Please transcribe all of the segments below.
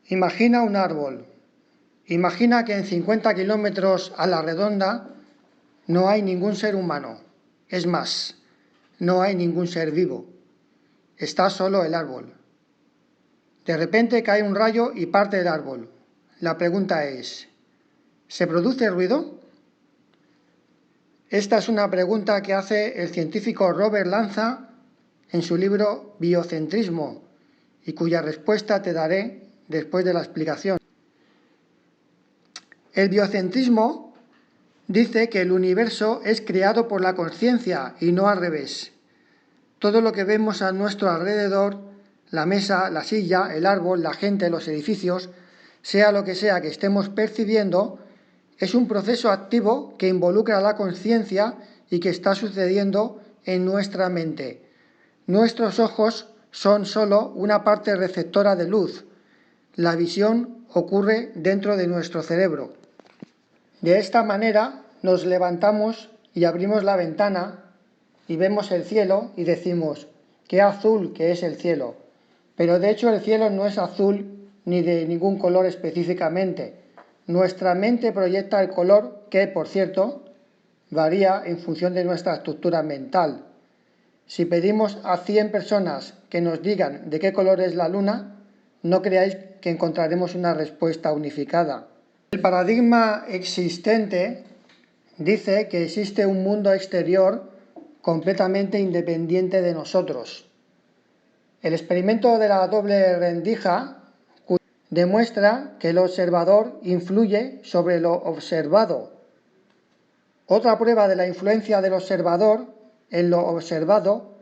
Imagina un árbol. Imagina que en 50 kilómetros a la redonda no hay ningún ser humano. Es más, no hay ningún ser vivo. Está solo el árbol. De repente cae un rayo y parte el árbol. La pregunta es, ¿se produce ruido? Esta es una pregunta que hace el científico Robert Lanza en su libro Biocentrismo y cuya respuesta te daré después de la explicación. El biocentrismo dice que el universo es creado por la consciencia y no al revés. Todo lo que vemos a nuestro alrededor, la mesa, la silla, el árbol, la gente, los edificios, sea lo que sea que estemos percibiendo, es un proceso activo que involucra la conciencia y que está sucediendo en nuestra mente. Nuestros ojos son solo una parte receptora de luz. La visión ocurre dentro de nuestro cerebro. De esta manera nos levantamos y abrimos la ventana y vemos el cielo y decimos, qué azul que es el cielo. Pero de hecho el cielo no es azul ni de ningún color específicamente. Nuestra mente proyecta el color que, por cierto, varía en función de nuestra estructura mental. Si pedimos a 100 personas que nos digan de qué color es la luna, no creáis que encontraremos una respuesta unificada. El paradigma existente dice que existe un mundo exterior completamente independiente de nosotros. El experimento de la doble rendija demuestra que el observador influye sobre lo observado. Otra prueba de la influencia del observador en lo observado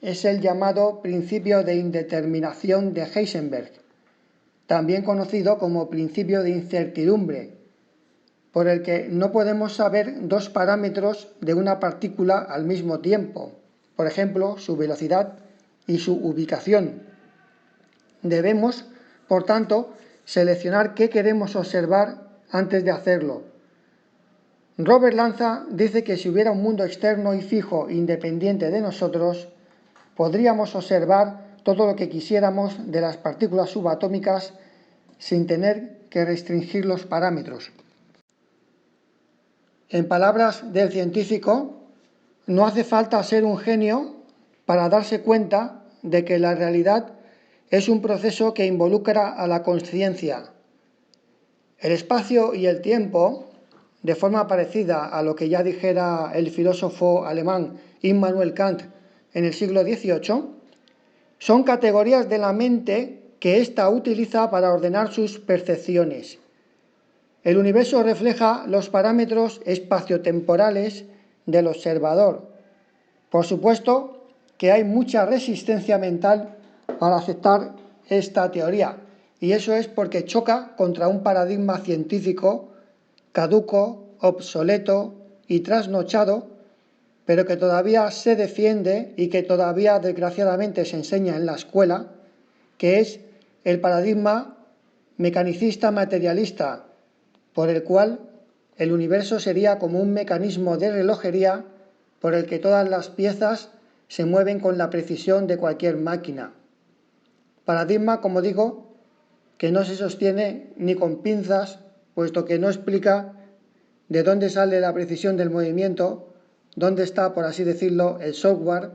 es el llamado principio de indeterminación de Heisenberg, también conocido como principio de incertidumbre, por el que no podemos saber dos parámetros de una partícula al mismo tiempo, por ejemplo, su velocidad y su ubicación. Debemos, por tanto, seleccionar qué queremos observar antes de hacerlo. Robert Lanza dice que si hubiera un mundo externo y fijo independiente de nosotros, podríamos observar todo lo que quisiéramos de las partículas subatómicas sin tener que restringir los parámetros. En palabras del científico, no hace falta ser un genio para darse cuenta de que la realidad es un proceso que involucra a la consciencia. El espacio y el tiempo, de forma parecida a lo que ya dijera el filósofo alemán Immanuel Kant en el siglo XVIII, son categorías de la mente que ésta utiliza para ordenar sus percepciones. El universo refleja los parámetros espaciotemporales del observador. Por supuesto que hay mucha resistencia mental para aceptar esta teoría, y eso es porque choca contra un paradigma científico caduco, obsoleto y trasnochado, pero que todavía se defiende y que todavía desgraciadamente se enseña en la escuela, que es el paradigma mecanicista materialista, por el cual el universo sería como un mecanismo de relojería por el que todas las piezas se mueven con la precisión de cualquier máquina. Paradigma, como digo, que no se sostiene ni con pinzas, puesto que no explica de dónde sale la precisión del movimiento, dónde está, por así decirlo, el software,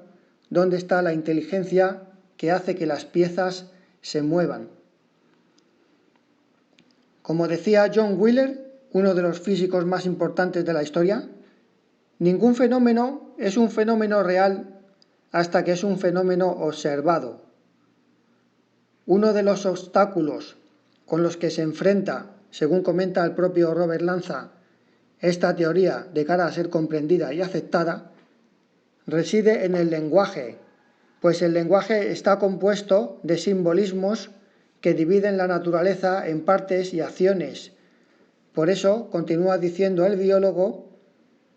dónde está la inteligencia que hace que las piezas se muevan. Como decía John Wheeler, uno de los físicos más importantes de la historia, ningún fenómeno es un fenómeno real hasta que es un fenómeno observado. Uno de los obstáculos con los que se enfrenta, según comenta el propio Robert Lanza, esta teoría de cara a ser comprendida y aceptada, reside en el lenguaje, pues el lenguaje está compuesto de simbolismos que dividen la naturaleza en partes y acciones. Por eso, continúa diciendo el biólogo,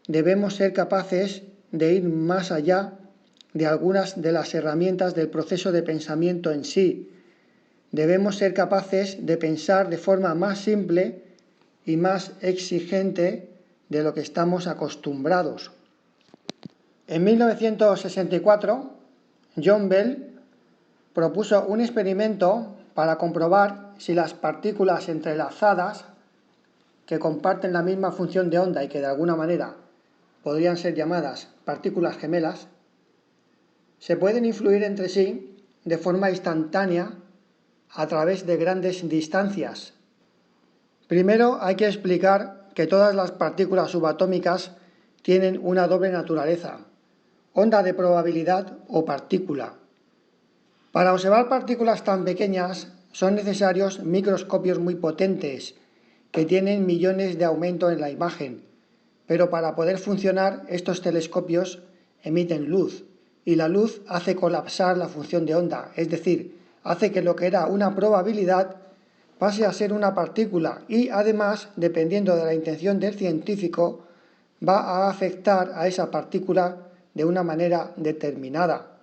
debemos ser capaces de ir más allá de algunas de las herramientas del proceso de pensamiento en sí. Debemos ser capaces de pensar de forma más simple y más exigente de lo que estamos acostumbrados. En 1964, John Bell propuso un experimento para comprobar si las partículas entrelazadas, que comparten la misma función de onda y que de alguna manera podrían ser llamadas partículas gemelas, se pueden influir entre sí de forma instantánea a través de grandes distancias. Primero hay que explicar que todas las partículas subatómicas tienen una doble naturaleza, onda de probabilidad o partícula. Para observar partículas tan pequeñas son necesarios microscopios muy potentes que tienen millones de aumento en la imagen, pero para poder funcionar estos telescopios emiten luz y la luz hace colapsar la función de onda, es decir, hace que lo que era una probabilidad pase a ser una partícula y además, dependiendo de la intención del científico, va a afectar a esa partícula de una manera determinada.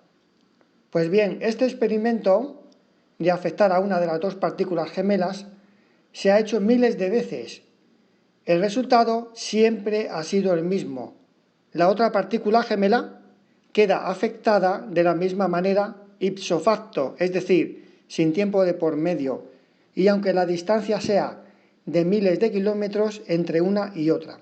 Pues bien, este experimento de afectar a una de las dos partículas gemelas se ha hecho miles de veces. El resultado siempre ha sido el mismo. La otra partícula gemela queda afectada de la misma manera ipso facto, es decir, sin tiempo de por medio, y aunque la distancia sea de miles de kilómetros entre una y otra.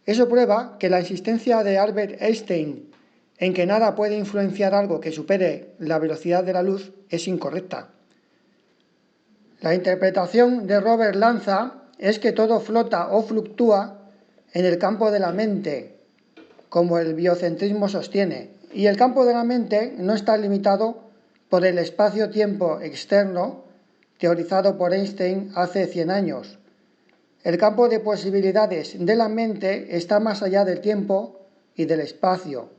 Eso prueba que la insistencia de Albert Einstein en que nada puede influenciar algo que supere la velocidad de la luz es incorrecta. La interpretación de Robert Lanza es que todo flota o fluctúa en el campo de la mente, como el biocentrismo sostiene, y el campo de la mente no está limitado por el espacio-tiempo externo teorizado por Einstein hace 100 años. El campo de posibilidades de la mente está más allá del tiempo y del espacio.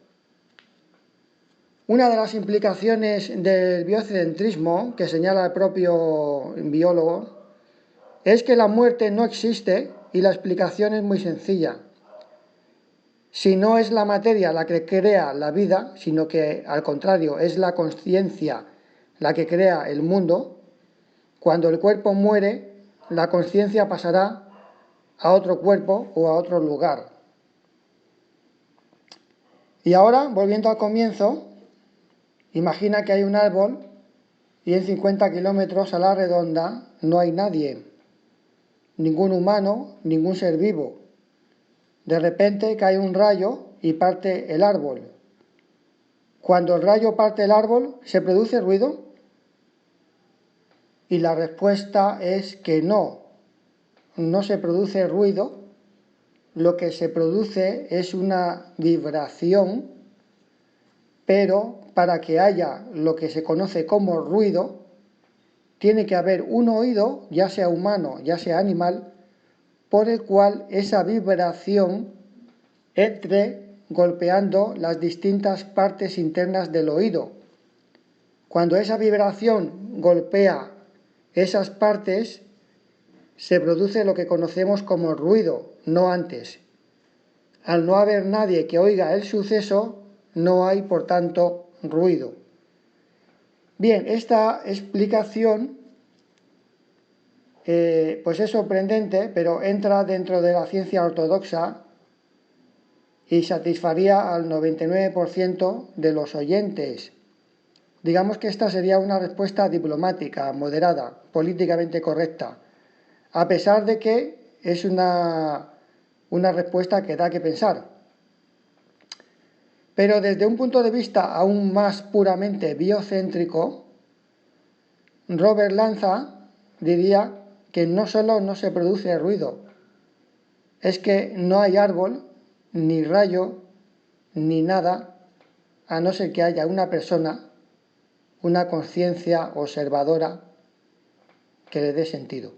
Una de las implicaciones del biocentrismo, que señala el propio biólogo, es que la muerte no existe y la explicación es muy sencilla. Si no es la materia la que crea la vida, sino que al contrario es la consciencia la que crea el mundo, cuando el cuerpo muere, la consciencia pasará a otro cuerpo o a otro lugar. Y ahora, volviendo al comienzo, imagina que hay un árbol y en 50 kilómetros a la redonda no hay nadie, ningún humano, ningún ser vivo. De repente cae un rayo y parte el árbol. Cuando el rayo parte el árbol, ¿se produce ruido? Y la respuesta es que no se produce ruido. Lo que se produce es una vibración, pero para que haya lo que se conoce como ruido, tiene que haber un oído, ya sea humano, ya sea animal, por el cual esa vibración entre golpeando las distintas partes internas del oído. Cuando esa vibración golpea esas partes, se produce lo que conocemos como ruido, no antes. Al no haber nadie que oiga el suceso, no hay, por tanto, ruido. Bien, esta explicación pues es sorprendente, pero entra dentro de la ciencia ortodoxa y satisfaría al 99% de los oyentes. Digamos que esta sería una respuesta diplomática, moderada, políticamente correcta, a pesar de que es una respuesta que da que pensar. Pero desde un punto de vista aún más puramente biocéntrico, Robert Lanza diría que no solo no se produce ruido, es que no hay árbol, ni rayo, ni nada, a no ser que haya una persona, una conciencia observadora que le dé sentido.